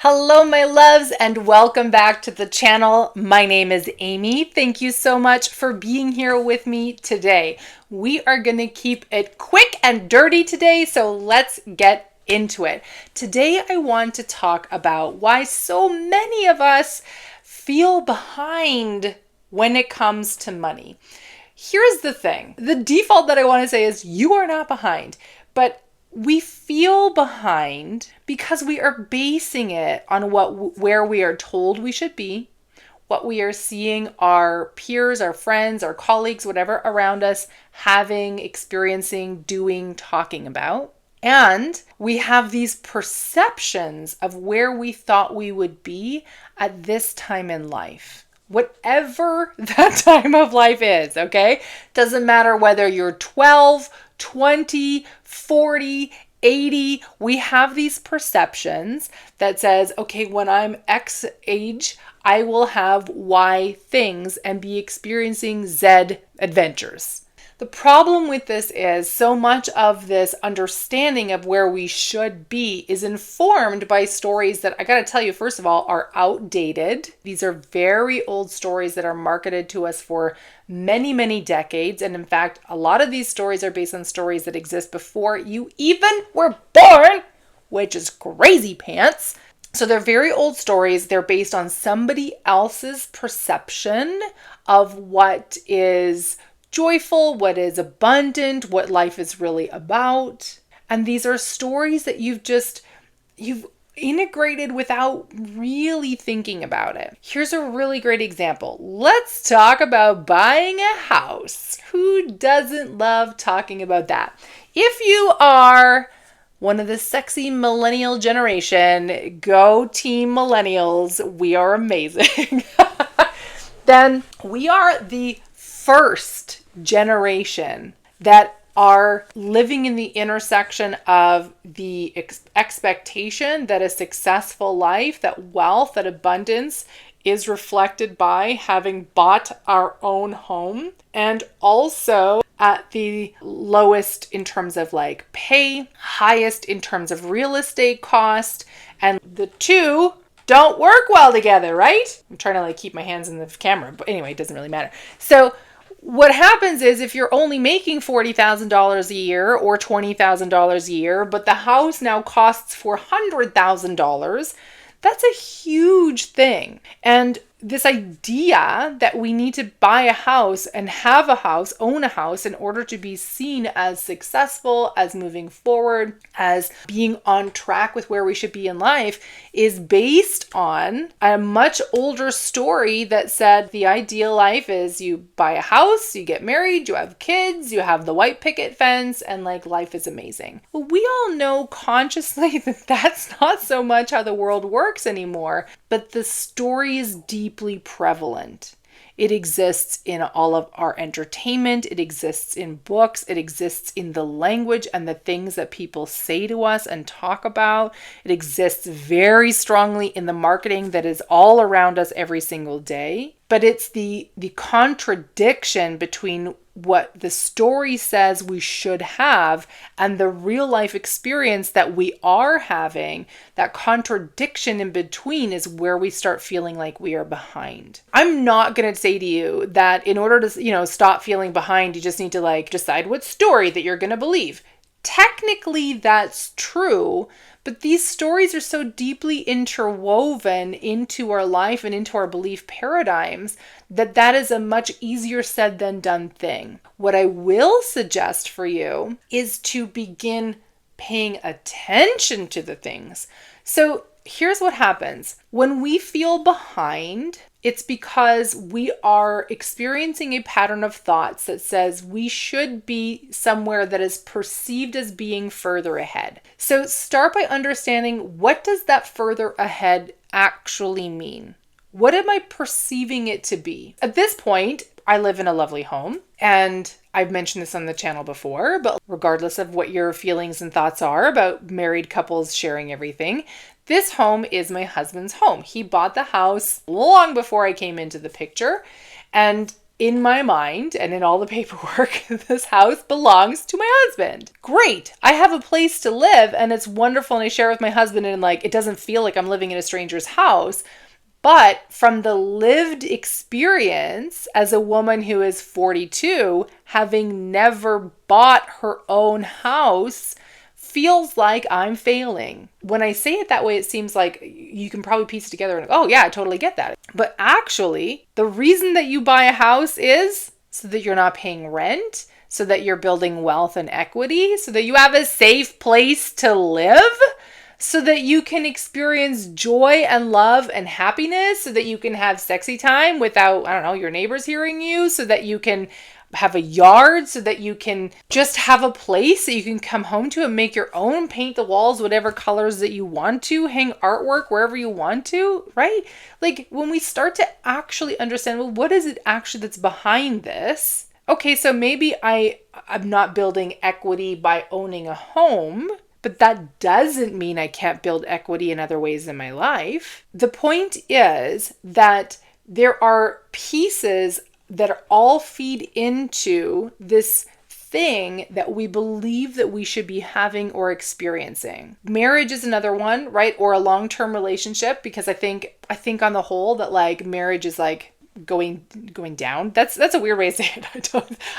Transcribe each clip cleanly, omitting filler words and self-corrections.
Hello, my loves, and welcome back to the channel. My name is Amy. Thank you so much for being here with me today. We are going to keep it quick and dirty today, so let's get into it. Today, I want to talk about why so many of us feel behind when it comes to money. Here's the thing. The default that I want to say is you are not behind, but we feel behind because we are basing it on where we are told we should be, what we are seeing our peers, our friends, our colleagues, whatever around us having, experiencing, doing, talking about. And we have these perceptions of where we thought we would be at this time in life. Whatever that time of life is, okay? Doesn't matter whether you're 12, 20, 40, 80, we have these perceptions that says, okay, when I'm X age, I will have Y things and be experiencing Z adventures. The problem with this is so much of this understanding of where we should be is informed by stories that I got to tell you, first of all, are outdated. These are very old stories that are marketed to us for many, many decades. And in fact, a lot of these stories are based on stories that exist before you even were born, which is crazy pants. So they're very old stories. They're based on somebody else's perception of what is joyful, what is abundant, what life is really about. And these are stories that you've integrated without really thinking about it. Here's a really great example. Let's talk about buying a house. Who doesn't love talking about that? If you are one of the sexy millennial generation, go team millennials, we are amazing. Then we are the first generation that are living in the intersection of the expectation that a successful life, that wealth, that abundance is reflected by having bought our own home, and also at the lowest in terms of like pay, highest in terms of real estate cost, and the two don't work well together, right? I'm trying to like keep my hands in the camera, but anyway, it doesn't really matter. So what happens is if you're only making $40,000 a year or $20,000 a year, but the house now costs $400,000, that's a huge thing. And this idea that we need to buy a house and have a house, own a house in order to be seen as successful, as moving forward, as being on track with where we should be in life is based on a much older story that said the ideal life is you buy a house, you get married, you have kids, you have the white picket fence, and like life is amazing. Well, we all know consciously that that's not so much how the world works anymore, but the story is deeply prevalent. It exists in all of our entertainment. It exists in books. It exists in the language and the things that people say to us and talk about. It exists very strongly in the marketing that is all around us every single day. But it's the contradiction between what the story says we should have and the real life experience that we are having. That contradiction in between is where we start feeling like we are behind. I'm not going to say to you that in order to, stop feeling behind, you just need to like decide what story that you're going to believe. Technically, that's true, but these stories are so deeply interwoven into our life and into our belief paradigms that is a much easier said than done thing. What I will suggest for you is to begin paying attention to the things. So here's what happens. When we feel behind, it's because we are experiencing a pattern of thoughts that says we should be somewhere that is perceived as being further ahead. So start by understanding, what does that further ahead actually mean? What am I perceiving it to be? At this point, I live in a lovely home, and I've mentioned this on the channel before, but regardless of what your feelings and thoughts are about married couples sharing everything, this home is my husband's home. He bought the house long before I came into the picture, and in my mind and in all the paperwork, this house belongs to my husband. Great. I have a place to live and it's wonderful. And I share with my husband and like, it doesn't feel like I'm living in a stranger's house. But from the lived experience as a woman who is 42, having never bought her own house, feels like I'm failing. When I say it that way, it seems like you can probably piece it together and, oh yeah, I totally get that. But actually, the reason that you buy a house is so that you're not paying rent, so that you're building wealth and equity, so that you have a safe place to live, so that you can experience joy and love and happiness, so that you can have sexy time without, I don't know, your neighbors hearing you, so that you can have a yard, so that you can just have a place that you can come home to and make your own, paint the walls whatever colors that you want to, hang artwork wherever you want to, right? Like when we start to actually understand, well, what is it actually that's behind this? Okay, so maybe I'm not building equity by owning a home, but that doesn't mean I can't build equity in other ways in my life. The point is that there are pieces that all feed into this thing that we believe that we should be having or experiencing. Marriage is another one, right? Or a long-term relationship, because I think on the whole that like marriage is like going down. That's a weird way to say it.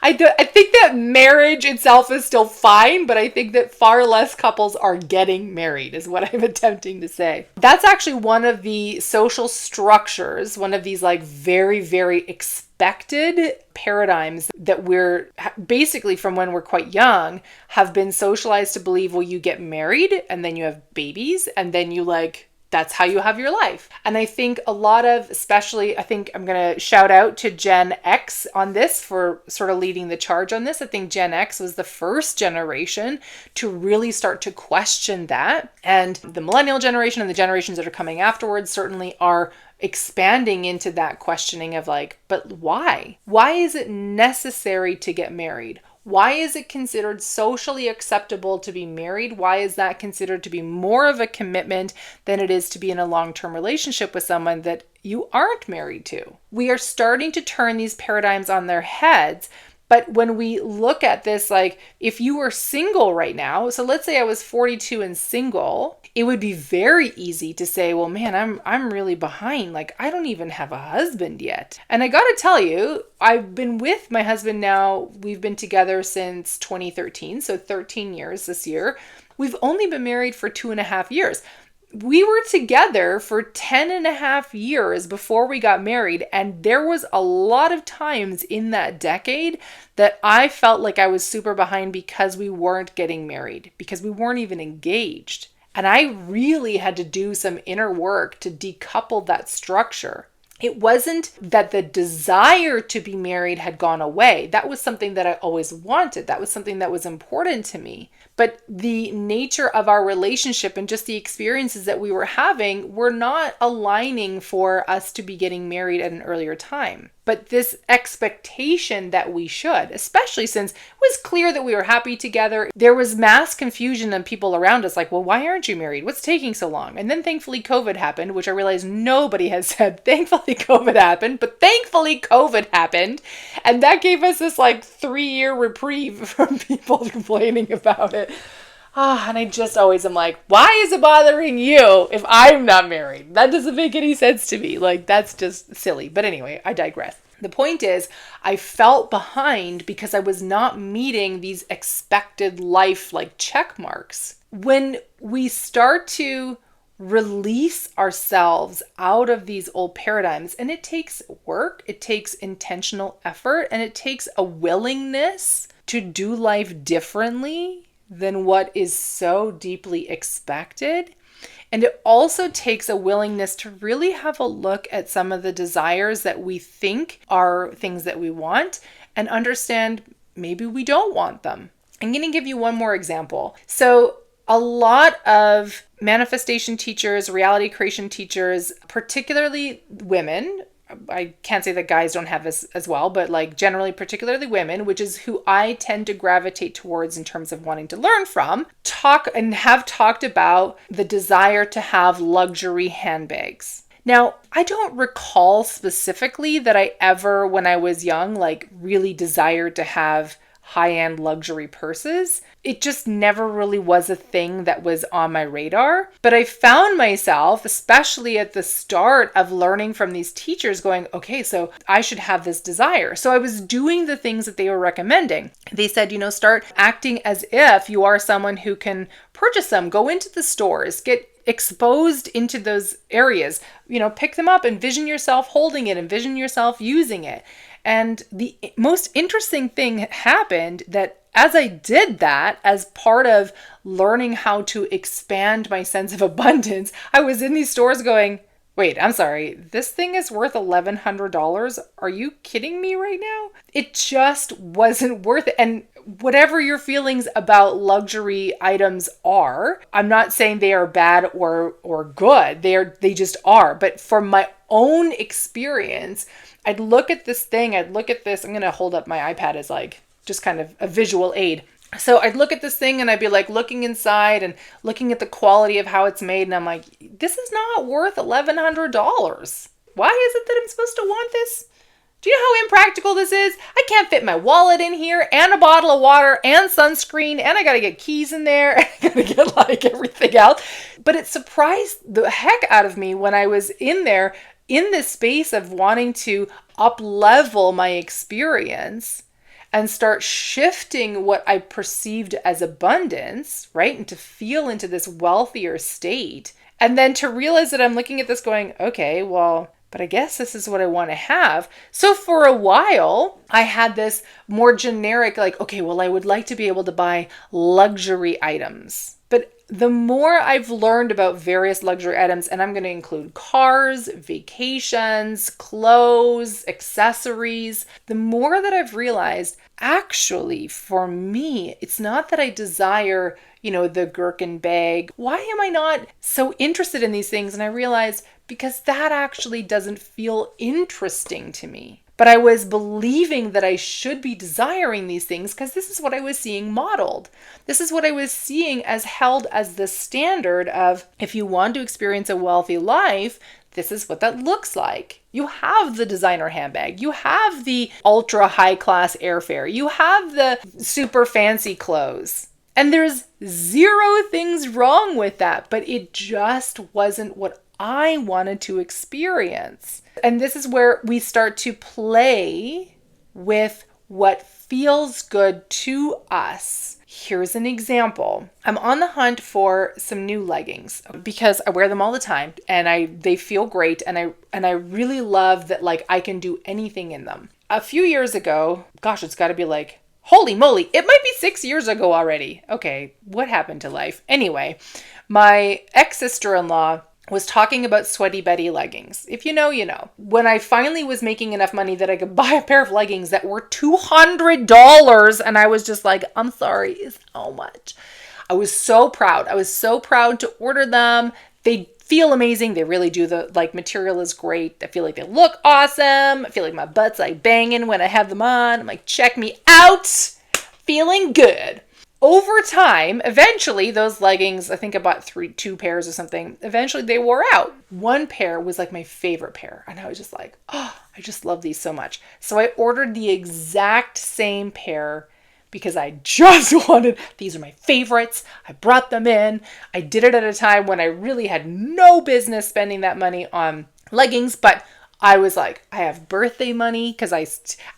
I think that marriage itself is still fine, but I think that far less couples are getting married is what I'm attempting to say. That's actually one of the social structures, one of these like very, very expected paradigms that we're basically from when we're quite young have been socialized to believe, well, you get married and then you have babies and then you like that's how you have your life. And I think a lot of, especially, I think I'm going to shout out to Gen X on this for sort of leading the charge on this. I think Gen X was the first generation to really start to question that. And the millennial generation and the generations that are coming afterwards certainly are expanding into that questioning of like, but why? Why is it necessary to get married? Why is it considered socially acceptable to be married? Why is that considered to be more of a commitment than it is to be in a long-term relationship with someone that you aren't married to? We are starting to turn these paradigms on their heads. But when we look at this, like if you were single right now, so let's say I was 42 and single, it would be very easy to say, well, man, I'm really behind. Like I don't even have a husband yet. And I got to tell you, I've been with my husband now. We've been together since 2013. So 13 years this year. We've only been married for 2.5 years. We were together for 10.5 years before we got married. And there was a lot of times in that decade that I felt like I was super behind because we weren't getting married, because we weren't even engaged. And I really had to do some inner work to decouple that structure. It wasn't that the desire to be married had gone away. That was something that I always wanted. That was something that was important to me. But the nature of our relationship and just the experiences that we were having were not aligning for us to be getting married at an earlier time. But this expectation that we should, especially since it was clear that we were happy together, there was mass confusion and people around us like, well, why aren't you married? What's taking so long? And then thankfully COVID happened, which I realized nobody has said, thankfully COVID happened, but thankfully COVID happened. And that gave us this like 3-year reprieve from people complaining about it. And I just always am like, why is it bothering you if I'm not married? That doesn't make any sense to me. Like, that's just silly. But anyway, I digress. The point is, I felt behind because I was not meeting these expected life like check marks. When we start to release ourselves out of these old paradigms, and it takes work, it takes intentional effort, and it takes a willingness to do life differently than what is so deeply expected. And it also takes a willingness to really have a look at some of the desires that we think are things that we want and understand maybe we don't want them. I'm going to give you one more example. So a lot of manifestation teachers, reality creation teachers, particularly women, I can't say that guys don't have this as well, but like generally, particularly women, which is who I tend to gravitate towards in terms of wanting to learn from, talk and have talked about the desire to have luxury handbags. Now, I don't recall specifically that I ever, when I was young, like really desired to have high-end luxury purses. It just never really was a thing that was on my radar. But I found myself, especially at the start of learning from these teachers, going, okay, so I should have this desire. So I was doing the things that they were recommending. They said, start acting as if you are someone who can purchase them, go into the stores, get exposed into those areas, pick them up, envision yourself holding it, envision yourself using it. And the most interesting thing happened that as I did that, as part of learning how to expand my sense of abundance, I was in these stores going, wait, I'm sorry, this thing is worth $1,100? Are you kidding me right now? It just wasn't worth it. And whatever your feelings about luxury items are, I'm not saying they are bad or good. They just are. But from my own experience, I'd look at this thing, I'm going to hold up my iPad as like just kind of a visual aid. So I'd look at this thing and I'd be like looking inside and looking at the quality of how it's made. And I'm like, this is not worth $1,100. Why is it that I'm supposed to want this? Do you know how impractical this is? I can't fit my wallet in here and a bottle of water and sunscreen, and I got to get keys in there. And I got to get like everything else. But it surprised the heck out of me when I was in there in this space of wanting to up-level my experience and start shifting what I perceived as abundance, right? And to feel into this wealthier state. And then to realize that I'm looking at this going, okay, well, but I guess this is what I want to have. So for a while, I had this more generic, like, okay, well, I would like to be able to buy luxury items. But the more I've learned about various luxury items, and I'm going to include cars, vacations, clothes, accessories, the more that I've realized, actually, for me, it's not that I desire, the Gherkin bag. Why am I not so interested in these things? And I realized because that actually doesn't feel interesting to me. But I was believing that I should be desiring these things because this is what I was seeing modeled. This is what I was seeing as held as the standard of, if you want to experience a wealthy life, this is what that looks like. You have the designer handbag. You have the ultra high class airfare. You have the super fancy clothes. And there's zero things wrong with that, but it just wasn't what I wanted to experience. And this is where we start to play with what feels good to us. Here's an example. I'm on the hunt for some new leggings because I wear them all the time and they feel great, and I really love that like I can do anything in them. A few years ago, gosh, it's got to be like, holy moly, it might be 6 years ago already. Okay, what happened to life? Anyway, my ex-sister-in-law was talking about Sweaty Betty leggings. If you know, you know. When I finally was making enough money that I could buy a pair of leggings that were $200, and I was just like, I'm sorry, it's how much? I was so proud. I was so proud to order them. They feel amazing. They really do. The material is great. I feel like they look awesome. I feel like my butt's like banging when I have them on. I'm like, check me out. Feeling good. Over time, eventually those leggings, I think I bought two pairs or something. Eventually they wore out. One pair was like my favorite pair. And I was just like, oh, I just love these so much. So I ordered the exact same pair because I just wanted, these are my favorites. I brought them in. I did it at a time when I really had no business spending that money on leggings, but I was like, I have birthday money because I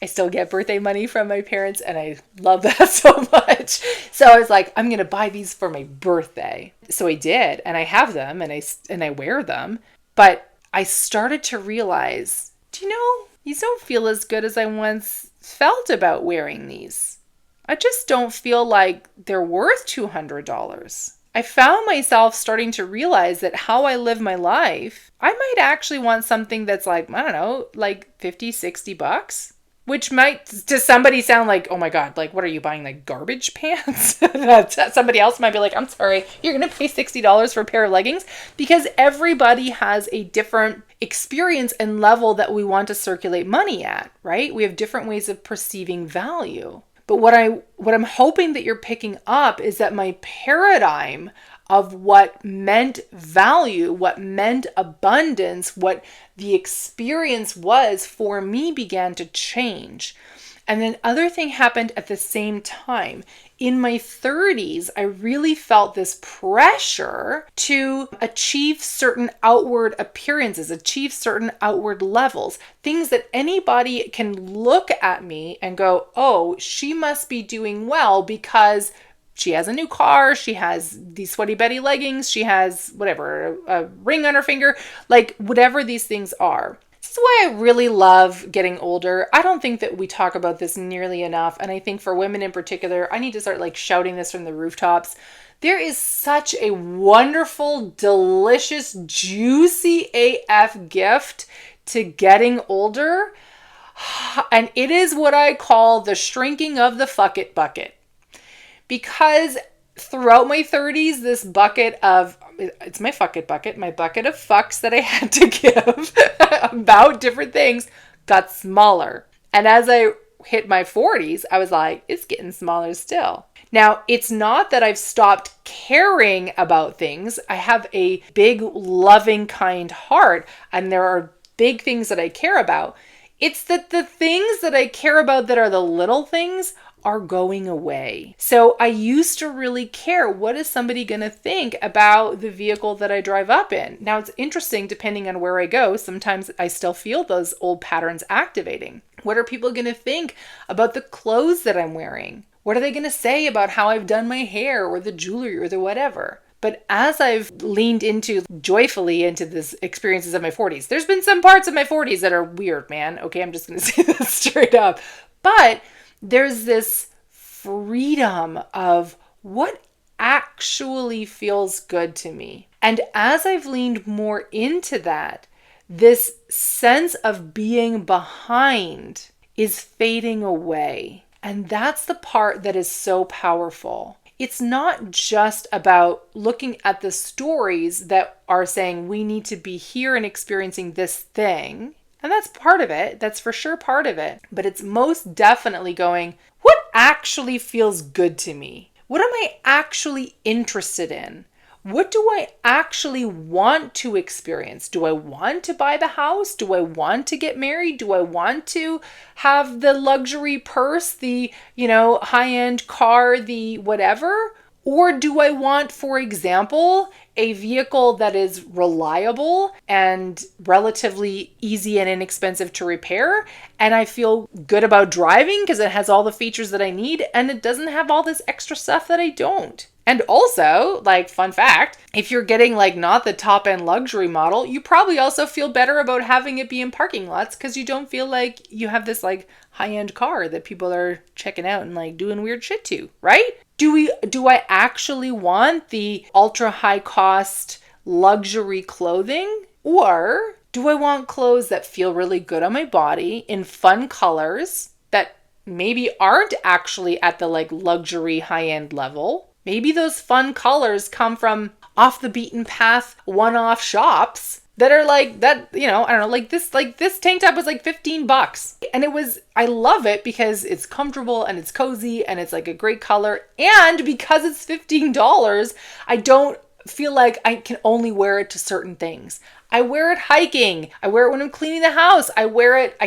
still get birthday money from my parents, and I love that so much. So I was like, I'm going to buy these for my birthday. So I did, and I have them, and I wear them. But I started to realize, do you know, these don't feel as good as I once felt about wearing these. I just don't feel like they're worth $200. I found myself starting to realize that how I live my life, I might actually want something that's like, I don't know, like $50-$60, which might to somebody sound like, oh my God, like, what are you buying, like garbage pants? Somebody else might be like, I'm sorry, you're going to pay $60 for a pair of leggings? Because everybody has a different experience and level that we want to circulate money at, right? We have different ways of perceiving value. But what I'm hoping that you're picking up is that my paradigm of what meant value, what meant abundance, what the experience was for me began to change. And then other thing happened at the same time. In my 30s, I really felt this pressure to achieve certain outward appearances, achieve certain outward levels, things that anybody can look at me and go, oh, she must be doing well because she has a new car, she has these sweaty Betty leggings, she has whatever, a ring on her finger, like whatever these things are. This is why I really love getting older. I don't think that we talk about this nearly enough. And I think for women in particular, I need to start like shouting this from the rooftops. There is such a wonderful, delicious, juicy AF gift to getting older. And it is what I call the shrinking of the fucket bucket. Because throughout my 30s, this bucket of, it's my fucket bucket, my bucket of fucks that I had to give about different things got smaller. And as I hit my 40s, I was like, it's getting smaller still. Now, it's not that I've stopped caring about things. I have a big, loving, kind heart, and there are big things that I care about. It's that the things that I care about that are the little things are going away. So I used to really care, what is somebody going to think about the vehicle that I drive up in? Now it's interesting, depending on where I go, sometimes I still feel those old patterns activating. What are people going to think about the clothes that I'm wearing? What are they going to say about how I've done my hair or the jewelry or the whatever? But as I've leaned joyfully into this experiences of my 40s, there's been some parts of my 40s that are weird, man. Okay, I'm just going to say that straight up. But there's this freedom of what actually feels good to me. And as I've leaned more into that, this sense of being behind is fading away. And that's the part that is so powerful. It's not just about looking at the stories that are saying we need to be here and experiencing this thing. And that's part of it. That's for sure part of it. But it's most definitely going, what actually feels good to me? What am I actually interested in? What do I actually want to experience? Do I want to buy the house? Do I want to get married? Do I want to have the luxury purse, the, high-end car, the whatever? Or do I want, for example, a vehicle that is reliable and relatively easy and inexpensive to repair, and I feel good about driving because it has all the features that I need and it doesn't have all this extra stuff that I don't? And also, fun fact, if you're getting not the top end luxury model, you probably also feel better about having it be in parking lots because you don't feel like you have this high end car that people are checking out and doing weird shit to, right? Do I actually want the ultra high cost luxury clothing? Or do I want clothes that feel really good on my body in fun colors that maybe aren't actually at the luxury high end level? Maybe those fun colors come from off the beaten path one-off shops that are that, I don't know, this tank top was $15. And I love it because it's comfortable and it's cozy and it's a great color. And because it's $15, I don't feel like I can only wear it to certain things. I wear it hiking. I wear it when I'm cleaning the house. I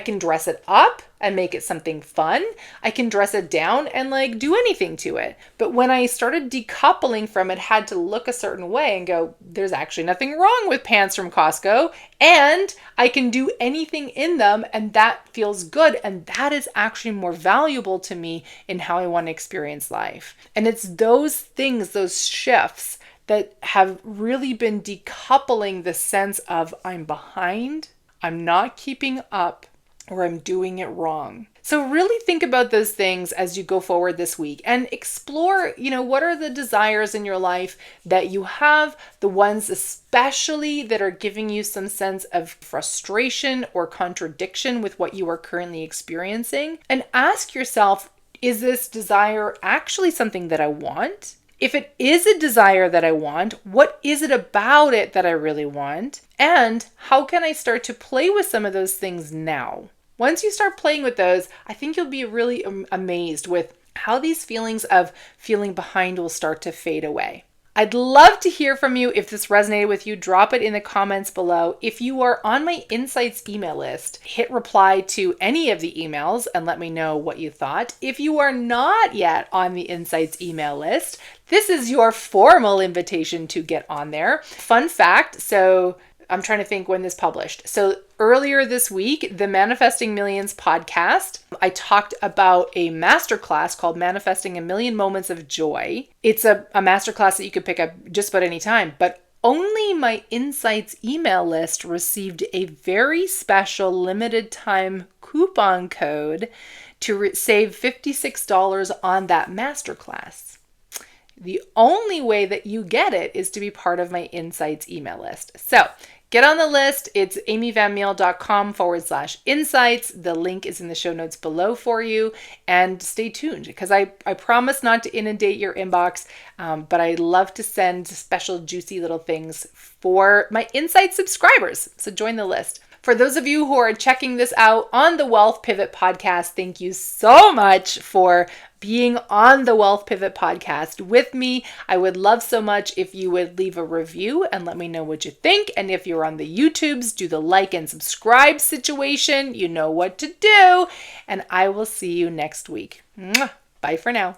can dress it up and make it something fun. I can dress it down and do anything to it. But when I started decoupling from it, had to look a certain way and go, there's actually nothing wrong with pants from Costco and I can do anything in them and that feels good. And that is actually more valuable to me in how I want to experience life. And it's those things, those shifts that have really been decoupling the sense of I'm behind, I'm not keeping up, or I'm doing it wrong. So really think about those things as you go forward this week and explore, what are the desires in your life that you have, the ones especially that are giving you some sense of frustration or contradiction with what you are currently experiencing, and ask yourself, is this desire actually something that I want? If it is a desire that I want, what is it about it that I really want? And how can I start to play with some of those things now? Once you start playing with those, I think you'll be really amazed with how these feelings of feeling behind will start to fade away. I'd love to hear from you. If this resonated with you, drop it in the comments below. If you are on my Insights email list, hit reply to any of the emails and let me know what you thought. If you are not yet on the Insights email list, this is your formal invitation to get on there. Fun fact, so I'm trying to think when this published. So earlier this week, the Manifesting Millions podcast, I talked about a masterclass called Manifesting a Million Moments of Joy. It's a masterclass that you could pick up just about any time, but only my Insights email list received a very special limited time coupon code to save $56 on that masterclass. The only way that you get it is to be part of my Insights email list. So get on the list. It's amyvanmeel.com/insights. The link is in the show notes below for you. And stay tuned because I promise not to inundate your inbox, but I love to send special juicy little things for my Insights subscribers. So join the list. For those of you who are checking this out on the Wealth Pivot podcast, thank you so much for being on the Wealth Pivot podcast with me. I would love so much if you would leave a review and let me know what you think. And if you're on the YouTubes, do the like and subscribe situation. You know what to do. And I will see you next week. Mwah. Bye for now.